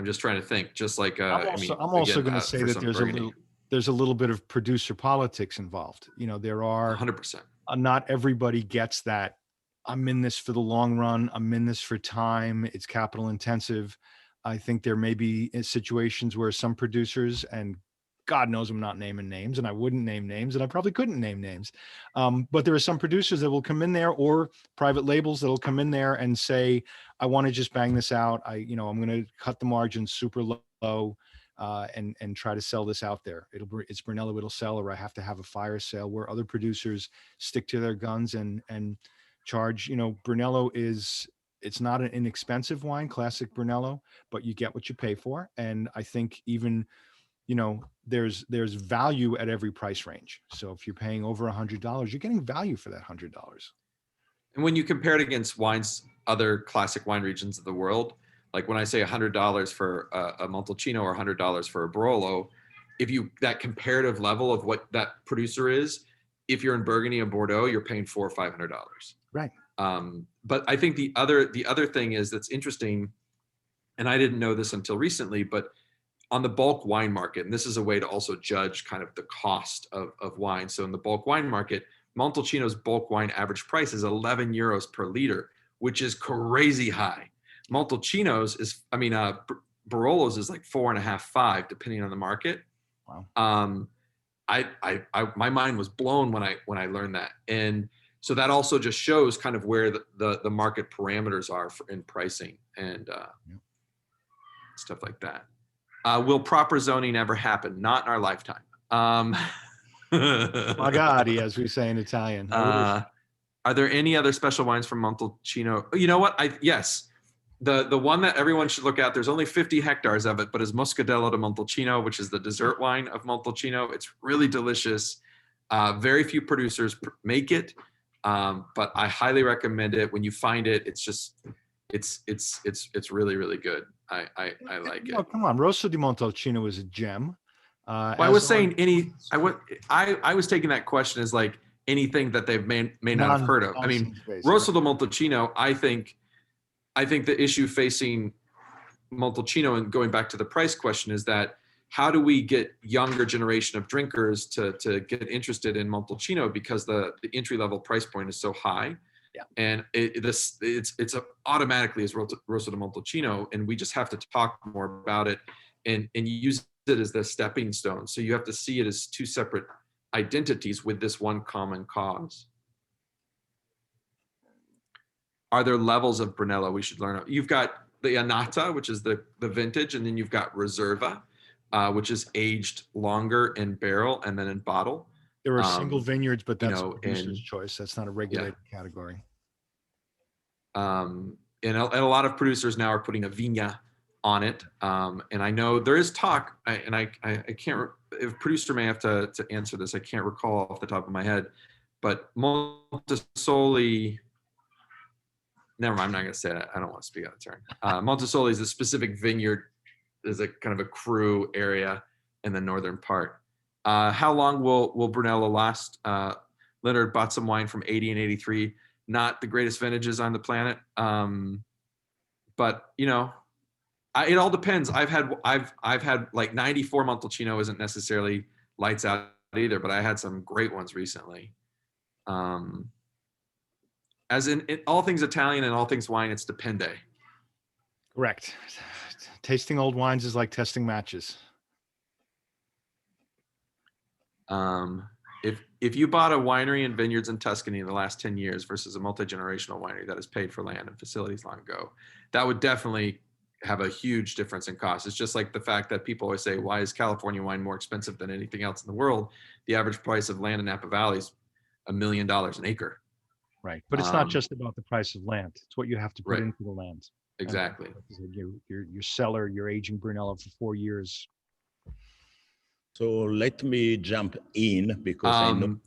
just trying to think. Just like I'm also going to say that there's a little bit of producer politics involved. You know, there are 100%. Not everybody gets that. I'm in this for the long run. I'm in this for time. It's capital intensive. I think there may be situations where some producers, and God knows I'm not naming names, and I wouldn't name names, and I probably couldn't name names. But there are some producers that will come in there, or private labels that will come in there and say, I want to just bang this out. I'm going to cut the margins super low and try to sell this out there. It's Brunello, it'll sell, or I have to have a fire sale, where other producers stick to their guns and charge. You know, Brunello it's not an inexpensive wine, classic Brunello, but you get what you pay for. And I think even, you know, there's value at every price range. So if you're paying over $100, you're getting value for that $100. And when you compare it against wines, other classic wine regions of the world, like when I say $100 for a Montalcino or $100 for a Barolo, that comparative level of what that producer is, if you're in Burgundy and Bordeaux, you're paying $400 or $500. Right. But I think the other thing is that's interesting, and I didn't know this until recently, but on the bulk wine market, and this is a way to also judge kind of the cost of wine. So in the bulk wine market, Montalcino's bulk wine average price is 11 euros per liter, which is crazy high. Montalcino's Barolo's is like 4.5, 5, depending on the market. Wow. My mind was blown when I learned that. And so that also just shows kind of where the market parameters are in pricing and stuff like that. Will proper zoning ever happen? Not in our lifetime. Magari, as we say in Italian. Are there any other special wines from Montalcino? You know what? Yes. The one that everyone should look at, there's only 50 hectares of it, but is Moscadello di Montalcino, which is the dessert wine of Montalcino. It's really delicious. Very few producers make it, but I highly recommend it. When you find it, it's really, really good. I like it. Oh, come on. Rosso di Montalcino is a gem. Well, I was saying I was taking that question as like anything that they may not have heard of. I mean, Rosso di Montalcino, I think the issue facing Montalcino, and going back to the price question, is that how do we get younger generation of drinkers to get interested in Montalcino, because the entry level price point is so high. Yeah. And it's automatically as Rosso di Montalcino, and we just have to talk more about it and use it as the stepping stone. So you have to see it as two separate identities with this one common cause. Are there levels of Brunello we should learn? You've got the Annata, which is the vintage, and then you've got Reserva, which is aged longer in barrel and then in bottle. There are single vineyards, but that's you know, a producer's choice. That's not a regulated category. And a lot of producers now are putting a Vigna on it. And I know there is talk, I can't, if producer may have to answer this, I can't recall off the top of my head, but Montasoli, never mind, I'm not going to say that. I don't want to speak out of turn. Montasoli is a specific vineyard, is a kind of a cru area in the northern part. How long will Brunello last? Leonard bought some wine from 80 and 83. Not the greatest vintages on the planet, but you know, it all depends. I've had like 94 Montalcino isn't necessarily lights out either, but I had some great ones recently. As in all things Italian and all things wine, it's depende. Correct. Tasting old wines is like testing matches. If you bought a winery and vineyards in Tuscany in the last 10 years versus a multi-generational winery that has paid for land and facilities long ago, that would definitely have a huge difference in cost. It's just like the fact that people always say, why is California wine more expensive than anything else in the world? The average price of land in Napa Valley is $1 million an acre. Right. But it's not just about the price of land. It's what you have to put into the land. Exactly. Your cellar, you're aging Brunello for 4 years. So let me jump in, because I know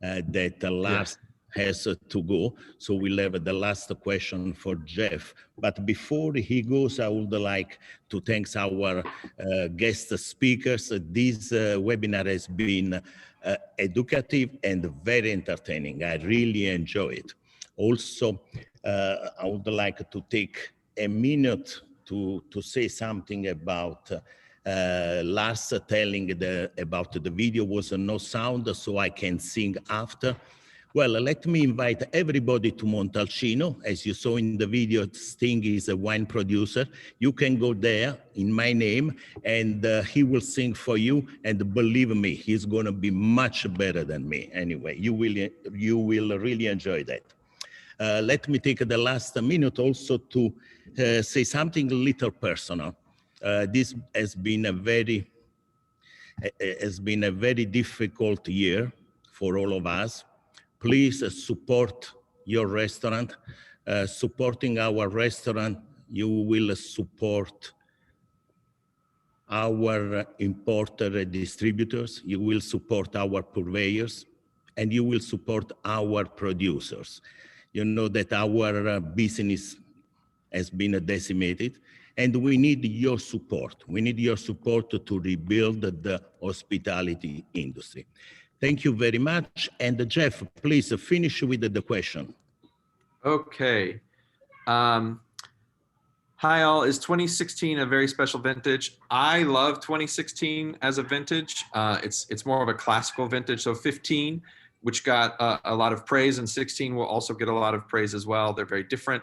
that Lars has to go. So we'll have the last question for Jeff. But before he goes, I would like to thank our guest speakers. This webinar has been educative and very entertaining. I really enjoy it. Also, I would like to take a minute to say something about Lars telling about the video was no sound, so I can sing after. Well, let me invite everybody to Montalcino. As you saw in the video, Sting is a wine producer. You can go there in my name, and he will sing for you. And believe me, he's going to be much better than me. Anyway, you will really enjoy that. Let me take the last minute also to say something a little personal. This has been a very difficult year for all of us. Please support your restaurant. Supporting our restaurant, you will support our importer distributors, you will support our purveyors, and you will support our producers. You know that our business has been decimated, and we need your support. We need your support to rebuild the hospitality industry. Thank you very much. And Jeff, please finish with the question. Okay. Hi all, is 2016 a very special vintage? I love 2016 as a vintage. It's more of a classical vintage. So 15, which got a lot of praise, and 16 will also get a lot of praise as well. They're very different.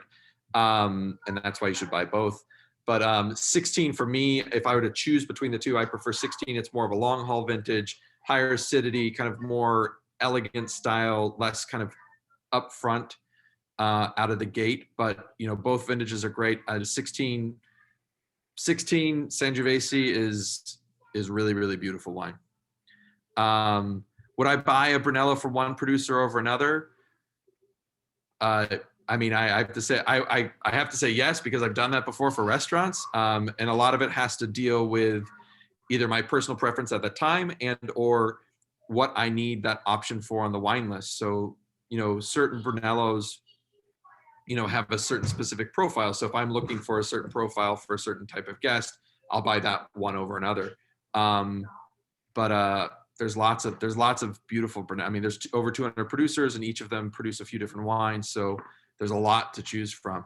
And that's why you should buy both. But 16 for me, if I were to choose between the two, I prefer 16. It's more of a long haul vintage, higher acidity, kind of more elegant style, less kind of upfront out of the gate. But you know, both vintages are great. 16 Sangiovese is really, really beautiful wine. Would I buy a Brunello from one producer over another? I mean, I have to say, I have to say yes, because I've done that before for restaurants. And a lot of it has to deal with either my personal preference at the time and or what I need that option for on the wine list. So, you know, certain Brunellos, you know, have a certain specific profile. So if I'm looking for a certain profile for a certain type of guest, I'll buy that one over another. But there's lots of beautiful Brunello. I mean, there's over 200 producers, and each of them produce a few different wines. So there's a lot to choose from.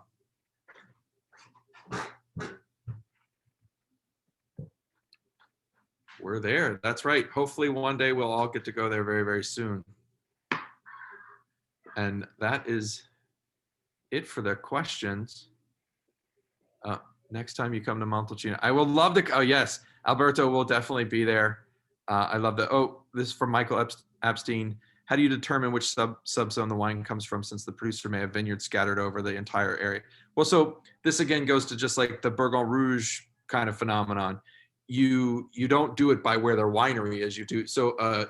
We're there. That's right. Hopefully one day we'll all get to go there very, very soon. And that is it for the questions. Next time you come to Montalcino, I will love to. Oh yes, Alberto will definitely be there. I love that. Oh, this is from Michael Epstein. How do you determine which subzone the wine comes from, since the producer may have vineyards scattered over the entire area? Well, so this again goes to just like the Bourgogne Rouge kind of phenomenon. You don't do it by where their winery is. You do so.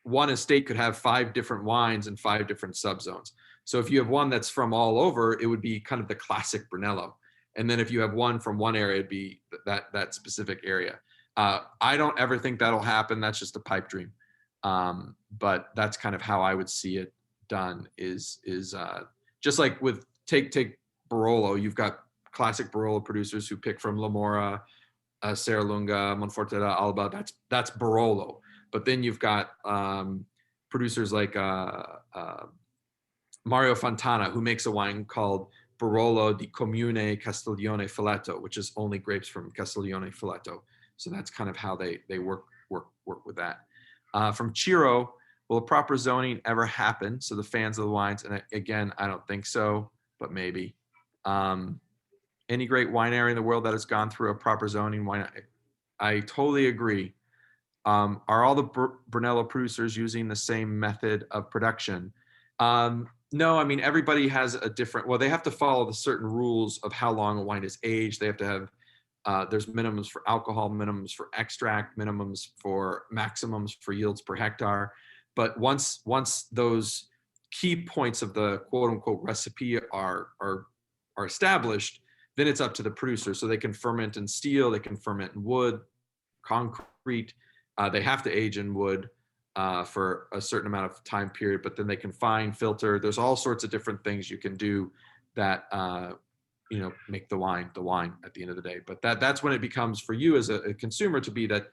One estate could have 5 different wines in 5 different subzones. So if you have one that's from all over, it would be kind of the classic Brunello. And then if you have one from one area, it'd be that specific area. I don't ever think that'll happen. That's just a pipe dream. But that's kind of how I would see it done. Is just like with take Barolo. You've got classic Barolo producers who pick from La Mora, Serralunga, Monforte Alba. That's Barolo. But then you've got producers like Mario Fontana, who makes a wine called Barolo di Comune Castiglione Filetto, which is only grapes from Castiglione Filetto. So that's kind of how they work with that. From Chiro, will a proper zoning ever happen? So the fans of the wines, and again, I don't think so, but maybe. Any great wine area in the world that has gone through a proper zoning? Why not? I totally agree. Are all the Brunello producers using the same method of production? No, I mean, everybody has a different, well, they have to follow the certain rules of how long a wine is aged. They have to have, there's minimums for alcohol, minimums for extract, minimums for maximums for yields per hectare. But once those key points of the quote unquote recipe are established, then it's up to the producer. So they can ferment in steel, they can ferment in wood, concrete. They have to age in wood for a certain amount of time period, but then they can fine, filter. There's all sorts of different things you can do that make the wine at the end of the day. But that's when it becomes for you as a consumer to be that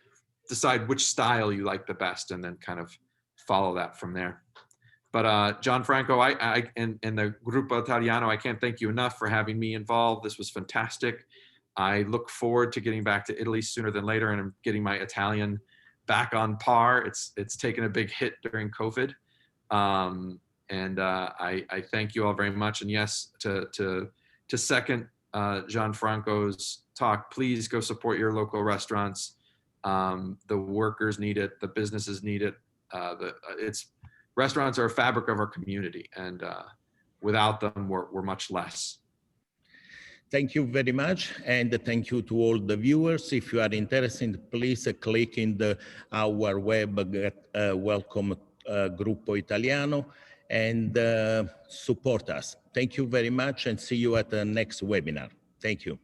decide which style you like the best, and then kind of follow that from there. But Gianfranco, I and the Gruppo Italiano, I can't thank you enough for having me involved. This was fantastic. I look forward to getting back to Italy sooner than later, and I'm getting my Italian back on par. It's taken a big hit during COVID. I thank you all very much. And yes, to second Gianfranco's talk, please go support your local restaurants. The workers need it, the businesses need it. Restaurants are a fabric of our community, and without them, we're much less. Thank you very much, and thank you to all the viewers. If you are interested, please click in our web welcome Gruppo Italiano, and support us. Thank you very much, and see you at the next webinar. Thank you.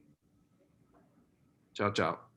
Ciao, ciao.